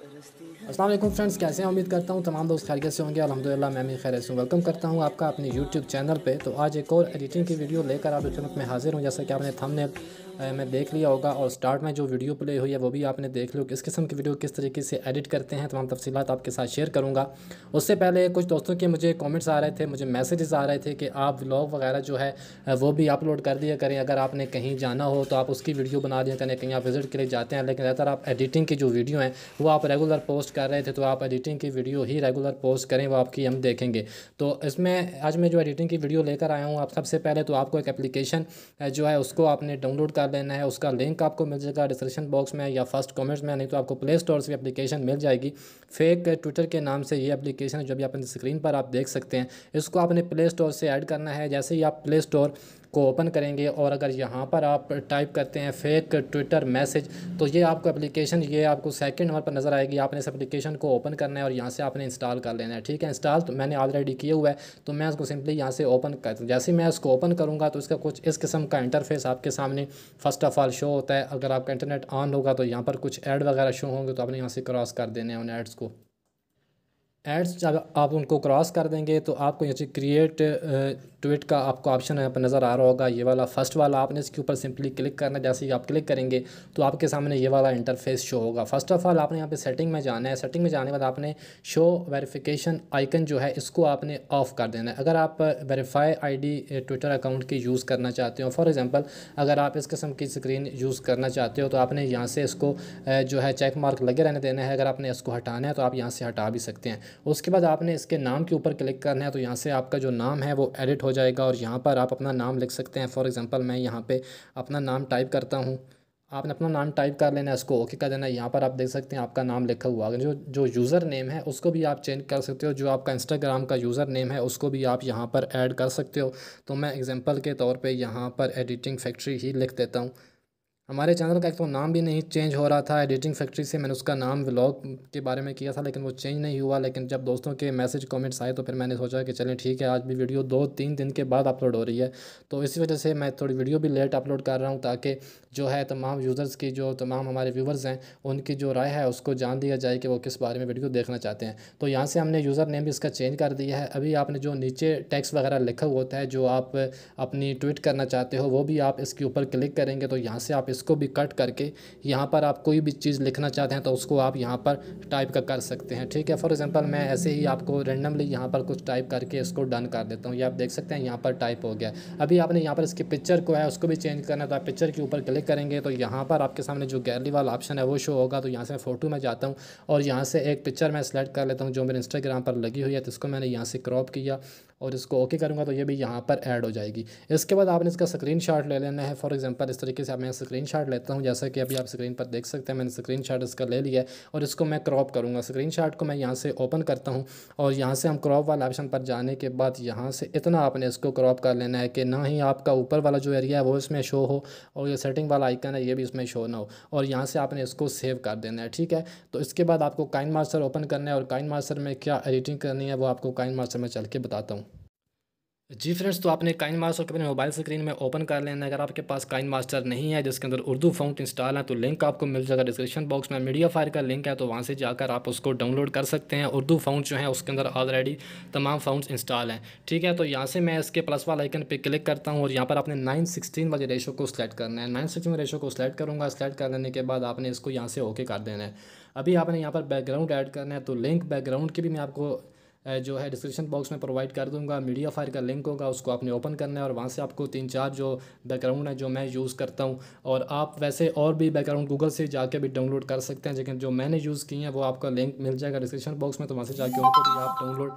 अस्सलाम वालेकुम फ्रेंड्स, कैसे हैं? उम्मीद करता हूँ तमाम दोस्त खैरियत से होंगे। अल्हम्दुलिल्लाह मैं भी खैरियत से हूँ। वेलकम करता हूँ आपका अपने यूट्यूब चैनल पे। तो आज एक और एडिटिंग की वीडियो लेकर आपकी खिदमत में हाजिर हूँ। जैसा कि आपने थंबनेल में देख लिया होगा और स्टार्ट में जो वीडियो प्ले हुई है वो भी आपने देख लो। किस किस्म की वीडियो किस तरीके से एडिट करते हैं, तमाम तफसीलात आपके साथ शेयर करूँगा। उससे पहले कुछ दोस्तों के मुझे कॉमेंट्स आ रहे थे, मुझे मैसेजेस आ रहे थे कि आप व्लॉग वगैरह जो है वो भी अपलोड कर दिया करें। अगर आपने कहीं जाना हो तो आप उसकी वीडियो बना दिया करें, कहीं आप विज़िट के लिए जाते हैं। लेकिन ज़्यादातर आप एडिटिंग की जो वीडियो हैं वो आप रेगुलर पोस्ट कर रहे थे, तो आप एडिटिंग की वीडियो ही रेगुलर पोस्ट करें, वो आपकी हम देखेंगे। तो इसमें आज मैं जो एडिटिंग की वीडियो लेकर आया हूँ, आप सबसे पहले तो आपको एक एप्लीकेशन जो है उसको आपने डाउनलोड कर लेना है। उसका लिंक आपको मिल जाएगा डिस्क्रिप्शन बॉक्स में या फर्स्ट कमेंट्स में, नहीं तो आपको प्ले स्टोर से एप्लीकेशन मिल जाएगी। फेक ट्विटर के नाम से ये एप्लीकेशन जो भी अपनी स्क्रीन पर आप देख सकते हैं, इसको आपने प्ले स्टोर से ऐड करना है। जैसे ही आप प्ले स्टोर को ओपन करेंगे और अगर यहाँ पर आप टाइप करते हैं फेक ट्विटर मैसेज, तो ये आपको एप्लीकेशन ये आपको सेकंड नंबर पर नज़र आएगी। आपने इस एप्लीकेशन को ओपन करना है और यहाँ से आपने इंस्टॉल कर लेना है। ठीक है, इंस्टॉल तो मैंने ऑलरेडी किया हुआ है, तो मैं इसको सिंपली यहाँ से ओपन कर, जैसे ही मैं इसको ओपन करूँगा तो इसका कुछ इस किस्म का इंटरफेस आपके सामने फ़र्स्ट ऑफ़ ऑल शो होता है। अगर आपका इंटरनेट ऑन होगा तो यहाँ पर कुछ ऐड वगैरह शो होंगे, तो आपने यहाँ से क्रॉस कर देने हैं उन एड्स को। एड्स जब आप उनको क्रॉस कर देंगे तो आपको यहाँ से क्रिएट ट्वीट का आपको ऑप्शन यहाँ पर नज़र आ रहा होगा, ये वाला फर्स्ट वाला। आपने इसके ऊपर सिंपली क्लिक करना है। जैसे ही आप क्लिक करेंगे तो आपके सामने ये वाला इंटरफेस शो होगा। फर्स्ट ऑफ ऑल आपने यहाँ पे सेटिंग में जाना है। सेटिंग में जाने के बाद आपने शो वेरिफिकेशन आइकन जो है इसको आपने ऑफ़ कर देना है। अगर आप वेरीफाई आईडी ट्विटर अकाउंट की यूज़ करना चाहते हो, फॉर एग्जांपल अगर आप इस किस्म की स्क्रीन यूज़ करना चाहते हो तो आपने यहाँ से इसको जो है चेक मार्क लगे रहने देना है। अगर आपने इसको हटाना है तो आप यहाँ से हटा भी सकते हैं। उसके बाद आपने इसके नाम के ऊपर क्लिक करना है, तो यहाँ से आपका जो नाम है वो एडिट हो जाएगा और यहाँ पर आप अपना नाम लिख सकते हैं। फॉर एग्जांपल मैं यहाँ पे अपना नाम टाइप करता हूँ। आपने अपना नाम टाइप कर लेना है, इसको ओके कर देना है। यहाँ पर आप देख सकते हैं आपका नाम लिखा हुआ है। जो जो यूज़र नेम है उसको भी आप चेंज कर सकते हो। जो आपका इंस्टाग्राम का यूज़र नेम है उसको भी आप यहाँ पर ऐड कर सकते हो। तो मैं एग्जांपल के तौर पे यहाँ पर एडिटिंग फैक्ट्री ही लिख देता हूँ। हमारे चैनल का एक तो नाम भी नहीं चेंज हो रहा था, एडिटिंग फैक्ट्री से मैंने उसका नाम व्लॉग के बारे में किया था लेकिन वो चेंज नहीं हुआ। लेकिन जब दोस्तों के मैसेज कमेंट्स आए तो फिर मैंने सोचा कि चलें ठीक है, आज भी वीडियो 2-3 दिन के बाद अपलोड हो रही है, तो इसी वजह से मैं थोड़ी वीडियो भी लेट अपलोड कर रहा हूँ, ताकि जो है तमाम यूज़र्स की, जो तमाम हमारे व्यूवर्स हैं उनकी जो राय है उसको जान दिया जाए कि वो किस बारे में वीडियो देखना चाहते हैं। तो यहाँ से हमने यूज़र नेम भी इसका चेंज कर दिया है। अभी आपने जो नीचे टेक्स्ट वगैरह लिखा हुआ होता है, जो आप अपनी ट्वीट करना चाहते हो, वो भी आप इसके ऊपर क्लिक करेंगे तो यहाँ से आप इसको भी कट करके यहाँ पर आप कोई भी चीज़ लिखना चाहते हैं तो उसको आप यहाँ पर टाइप का कर सकते हैं। ठीक है, फॉर एग्जांपल मैं ऐसे ही आपको रैंडमली यहाँ पर कुछ टाइप करके इसको डन कर देता हूँ। ये आप देख सकते हैं यहाँ पर टाइप हो गया। अभी आपने यहाँ पर इसकी पिक्चर को है उसको भी चेंज करना है, तो आप पिक्चर के ऊपर क्लिक करेंगे तो यहाँ पर आपके सामने जो गैलरी वाला ऑप्शन है वो शो होगा। तो यहाँ से मैं फ़ोटो में जाता हूँ और यहाँ से एक पिक्चर मैं सेलेक्ट कर लेता हूँ जो मेरे इंस्टाग्राम पर लगी हुई है, तो इसको मैंने यहाँ से क्रॉप किया और इसको ओके करूँगा तो ये भी यहाँ पर ऐड हो जाएगी। इसके बाद आपने इसका स्क्रीनशॉट ले लेना है। फॉर एग्जांपल इस तरीके से मैं स्क्रीनशॉट लेता हूँ, जैसा कि अभी आप स्क्रीन पर देख सकते हैं मैंने स्क्रीनशॉट इसका ले लिया है और इसको मैं क्रॉप करूँगा। स्क्रीनशॉट को मैं यहाँ से ओपन करता हूँ और यहाँ से हम क्रॉप वाला ऑप्शन पर जाने के बाद यहाँ से इतना आपने इसको क्रॉप कर लेना है कि ना ही आपका ऊपर वाला जो एरिया है वो इसमें शो हो और ये सेटिंग वाला आइकन है ये भी इसमें शो ना हो, और यहाँ से आपने इसको सेव कर देना है। ठीक है, तो इसके बाद आपको काइन मास्टर ओपन करना है और काइन मास्टर में क्या एडिटिंग करनी है वो आपको काइन मास्टर में चल के बताता हूँ। जी फ्रेंड्स, तो आपने काइन मास्टर को अपने मोबाइल स्क्रीन में ओपन कर लेना है। अगर आपके पास काइन मास्टर नहीं है जिसके अंदर उर्दू फ़ॉन्ट इंस्टॉल है तो लिंक आपको मिल जाएगा डिस्क्रिप्शन बॉक्स में। मीडिया फायर का लिंक है तो वहाँ से जाकर आप उसको डाउनलोड कर सकते हैं। उर्दू फ़ॉन्ट जो है उसके अंदर ऑलरेडी तमाम फ़ॉन्ट्स इंस्टॉल हैं। ठीक है, तो यहाँ से मैं इसके प्लस वाला आइकन पे क्लिक करता हूँ और यहाँ पर आपने 9:16 वाले रेशो को सिलेक्ट करना है। 9:16 रेशो को सिलेक्ट करूँगा। सिलेक्ट कर लेने के बाद आपने इसको यहाँ से ओके कर देना है। अभी आपने यहाँ पर बैकग्राउंड ऐड करना है, तो लिंक बैकग्राउंड की भी मैं आपको जो है डिस्क्रिप्शन बॉक्स में प्रोवाइड कर दूंगा। मीडिया फायर का लिंक होगा, उसको आपने ओपन करना है और वहाँ से आपको 3-4 जो बैकग्राउंड है जो मैं यूज़ करता हूँ, और आप वैसे और भी बैकग्राउंड गूगल से जाके भी डाउनलोड कर सकते हैं, लेकिन जो मैंने यूज़ किए हैं वो आपका लिंक मिल जाएगा डिस्क्रिप्शन बॉक्स में, तो वहाँ से जाके उनको भी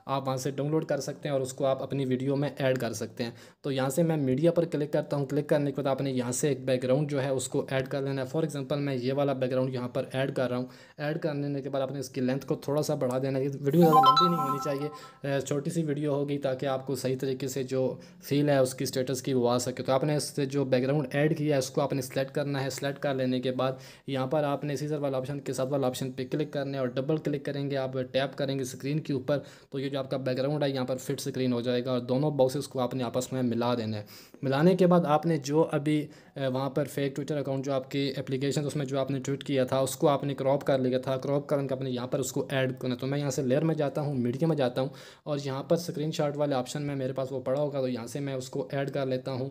आप वहाँ से डाउनलोड कर सकते हैं और उसको आप अपनी वीडियो में ऐड कर सकते हैं। तो यहाँ से मैं मीडिया पर क्लिक करता हूँ। क्लिक करने के बाद आपने यहाँ से एक बैकग्राउंड जो है उसको ऐड कर लेना है। फॉर एग्जांपल मैं ये वाला बैकग्राउंड यहाँ पर ऐड कर रहा हूँ। ऐड कर लेने के बाद आपने इसकी लेंथ को थोड़ा सा बढ़ा देना है। ये वीडियो ज़्यादा लंबी नहीं होनी चाहिए, छोटी सी वीडियो होगी ताकि आपको सही तरीके से जो फील है उसकी स्टेटस की वो आ सके। तो आपने इससे जो बैकग्राउंड ऐड किया है उसको आपने सेलेक्ट करना है। सेलेक्ट कर लेने के बाद यहाँ पर आपने सीजर वाला ऑप्शन के साथ वाला ऑप्शन पे क्लिक करना है और डबल क्लिक करेंगे, आप टैप करेंगे स्क्रीन के ऊपर, तो ये जो आपका बैकग्राउंड है यहाँ पर फिट स्क्रीन हो जाएगा और दोनों बॉक्सेस को आपने आपस में मिला देना है। मिलाने के बाद आपने जो अभी वहाँ पर फेक ट्विटर अकाउंट जो आपकी एप्लीकेशन उसमें जो आपने ट्वीट किया था उसको आपने क्रॉप कर लिया था, क्रॉप करके अपने यहाँ पर उसको ऐड करना। तो मैं यहाँ से लेयर में जाता हूँ, मीडिया में जाता हूँ और यहाँ पर स्क्रीनशॉट वाले ऑप्शन में मेरे पास वो पड़ा होगा, तो यहाँ से मैं उसको ऐड कर लेता हूँ।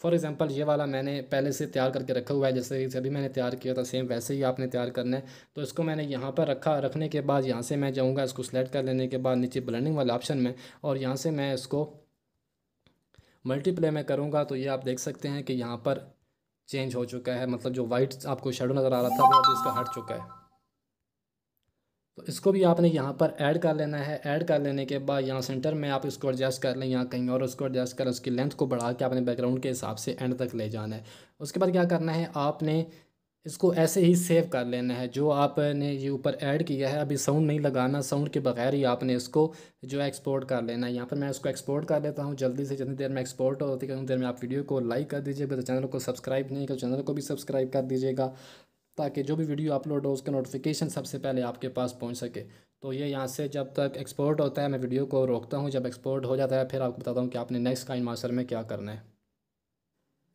फॉर एग्जांपल ये वाला मैंने पहले से तैयार करके रखा हुआ है, जैसे जब भी मैंने तैयार किया था सेम वैसे ही आपने तैयार करना है। तो इसको मैंने यहाँ पर रखने के बाद यहाँ से मैं जाऊँगा, इसको सेलेक्ट कर लेने के बाद नीचे ब्लेंडिंग वाले ऑप्शन में, और यहाँ से मैं इसको मल्टीप्ले में करूँगा तो ये आप देख सकते हैं कि यहाँ पर चेंज हो चुका है, मतलब जो वाइट आपको शेडो नज़र आ रहा था वो अभी इसका हट चुका है। तो इसको भी आपने यहाँ पर ऐड कर लेना है। ऐड कर लेने के बाद यहाँ सेंटर में आप इसको एडजस्ट कर लें, यहाँ कहीं और उसको एडजस्ट कर, उसकी लेंथ को बढ़ा के आपने बैकग्राउंड के हिसाब से एंड तक ले जाना है। उसके बाद क्या करना है, आपने इसको ऐसे ही सेव कर लेना है। जो आपने ये ऊपर ऐड किया है अभी साउंड नहीं लगाना, साउंड के बगैर ही आपने इसको जो है एक्सपोर्ट कर लेना है। यहाँ पर मैं इसको एक्सपोर्ट कर लेता हूँ जल्दी से, जितनी देर में एक्सपोर्ट होती है उतनी देर में आप वीडियो को लाइक कर दीजिएगा। तो चैनल को सब्सक्राइब नहीं कर, चैनल को भी सब्सक्राइब कर दीजिएगा ताकि जो भी वीडियो अपलोड हो उसका नोटिफिकेशन सबसे पहले आपके पास पहुंच सके। तो ये यहाँ से जब तक एक्सपोर्ट होता है मैं वीडियो को रोकता हूँ, जब एक्सपोर्ट हो जाता है फिर आपको बताता हूँ कि आपने नेक्स्ट काइनमास्टर में क्या करना है।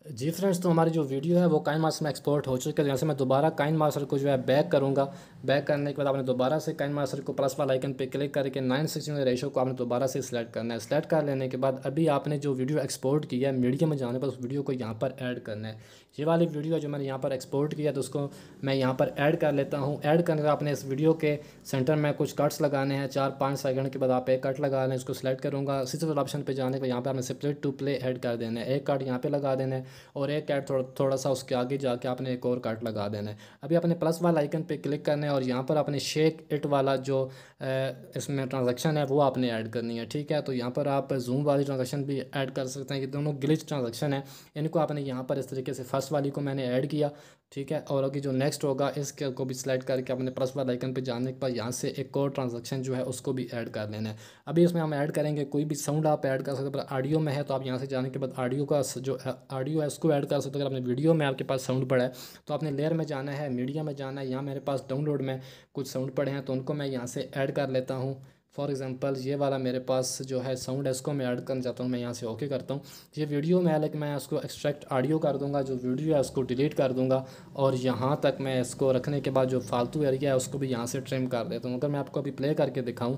जी फ्रेंड्स, तो हमारी जो वीडियो है वो काइनमास्टर में एक्सपोर्ट हो चुकी है। यहाँ से मैं दोबारा काइनमास्टर को जो है बैक करूँगा। बैक करने के बाद आपने दोबारा से काइनमास्टर को प्लस वाला आइकन पे क्लिक करके 9:16 रेशो को आपने दोबारा से सिलेक्ट करना है। सिलेक्ट कर लेने के बाद अभी आपने जो वीडियो एक्सपोर्ट किया है मीडिया में जाने पर उस वीडियो को यहाँ पर ऐड करना है। ये वाली वीडियो जो मैंने यहाँ पर एक्सपोर्ट किया तो उसको मैं यहाँ पर ऐड कर लेता हूँ। ऐड करने के बाद आपने इस वीडियो के सेंटर में कुछ कट्स लगाने हैं, 4-5 सेकंड के बाद आप एक कट लगा लें। इसको सिलेक्ट करूँगा, सिलेक्ट ऑप्शन पे जाने पर यहाँ पर आपने स्प्लिट टू प्ले ऐड कर देना है। एक कट यहाँ पे लगा देना है और एक कट थोड़ा सा उसके आगे जाके आपने एक और कट लगा देना है। अभी आपने प्लस वाला आइकन पे क्लिक करना है और यहाँ पर आपने शेक इट वाला जो इसमें ट्रांजैक्शन है वो आपने ऐड करनी है। ठीक है, तो यहाँ पर आप जूम वाली ट्रांजैक्शन भी ऐड कर सकते हैं। कि दोनों ग्लिच ट्रांजैक्शन है, इनको आपने यहाँ पर इस तरीके से फर्स्ट वाली को मैंने ऐड किया। ठीक है, और अभी जो नेक्स्ट होगा इसके को भी सिलेक्ट करके अपने प्लस वाला आइकन पे जाने के बाद यहाँ से एक और ट्रांजैक्शन जो है उसको भी ऐड कर लेना है। अभी इसमें हम ऐड करेंगे कोई भी साउंड आप ऐड कर सकते हैं, पर ऑडियो में है तो आप यहाँ से जाने के बाद ऑडियो का जो ऑडियो है उसको ऐड कर सकते हो। अगर अपने वीडियो में आपके पास साउंड पड़ा है तो आपने लेयर में जाना है, मीडिया में जाना है। यहाँ मेरे पास डाउनलोड में कुछ साउंड पड़े हैं तो उनको मैं यहाँ से ऐड कर लेता हूँ। फॉर एग्जांपल ये वाला मेरे पास जो है साउंड है इसको मैं ऐड करना चाहता हूँ, मैं यहाँ से ओके करता हूँ। ये वीडियो में है लेकिन मैं उसको एक्सट्रैक्ट ऑडियो कर दूँगा, जो वीडियो है उसको डिलीट कर दूँगा और यहाँ तक मैं इसको रखने के बाद जो फालतू एरिया है उसको भी यहाँ से ट्रिम कर देता हूँ। अगर मैं आपको अभी प्ले करके दिखाऊँ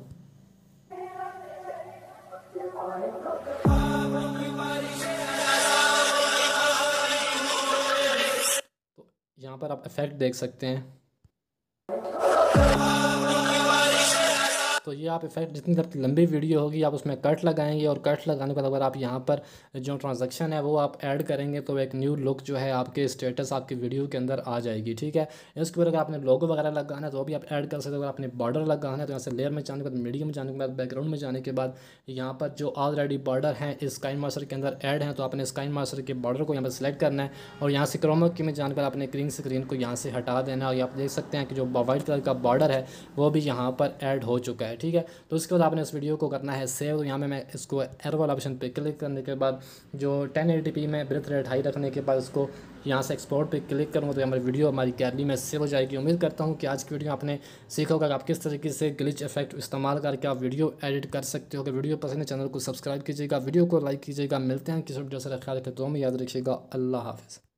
तो यहाँ पर आप इफेक्ट देख सकते हैं। तो ये आप इफेक्ट जितनी देर लंबी वीडियो होगी आप उसमें कट लगाएंगे और कट लगाने के बाद अगर आप यहाँ पर जो ट्रांजैक्शन है वो आप ऐड करेंगे तो एक न्यू लुक जो है आपके स्टेटस आपकी वीडियो के अंदर आ जाएगी। ठीक है, इसके बाद अगर आपने लोगो वगैरह लगाना है तो भी आप ऐड कर सकते हो। अगर आपने बॉर्डर लगाना है तो यहाँ से लेयर में जाने के बाद मीडियम में जाने के बाद बैकग्राउंड में जाने के बाद यहाँ पर जो ऑलरेडी बॉर्डर हैं इस काइनमास्टर के अंदर ऐड हैं तो आपने इस काइनमास्टर के बॉर्डर को यहाँ पर सिलेक्ट करना है और यहाँ से क्रोमा की में जाने पर आपने ग्रीन स्क्रीन को यहाँ से हटा देना है। और आप देख सकते हैं कि जो वाइट कलर का बॉर्डर है वो भी यहाँ पर ऐड हो चुका है। ठीक है, तो उसके बाद आपने इस वीडियो को करना है सेव। तो यहाँ में मैं इसको एरो वाला ऑप्शन पे क्लिक करने के बाद जो 1080p में ब्रेथ रेट हाई रखने के बाद इसको यहाँ से एक्सपोर्ट पे क्लिक करूँगा तो हमारी वीडियो हमारी गैलरी में सेव हो जाएगी। उम्मीद करता हूँ कि आज की वीडियो आपने सीखा होगा कि आप किस तरीके से ग्लिच इफेक्ट इस्तेमाल करके आप वीडियो एडिट कर सकते हो। अगर वीडियो पसंद है चैनल को सब्सक्राइब कीजिएगा, वीडियो को लाइक कीजिएगा। मिलते हैं किसी वीडियो से, ख्याल रखें, तो हमें याद रखिएगा। अल्लाह हाफ़िज़।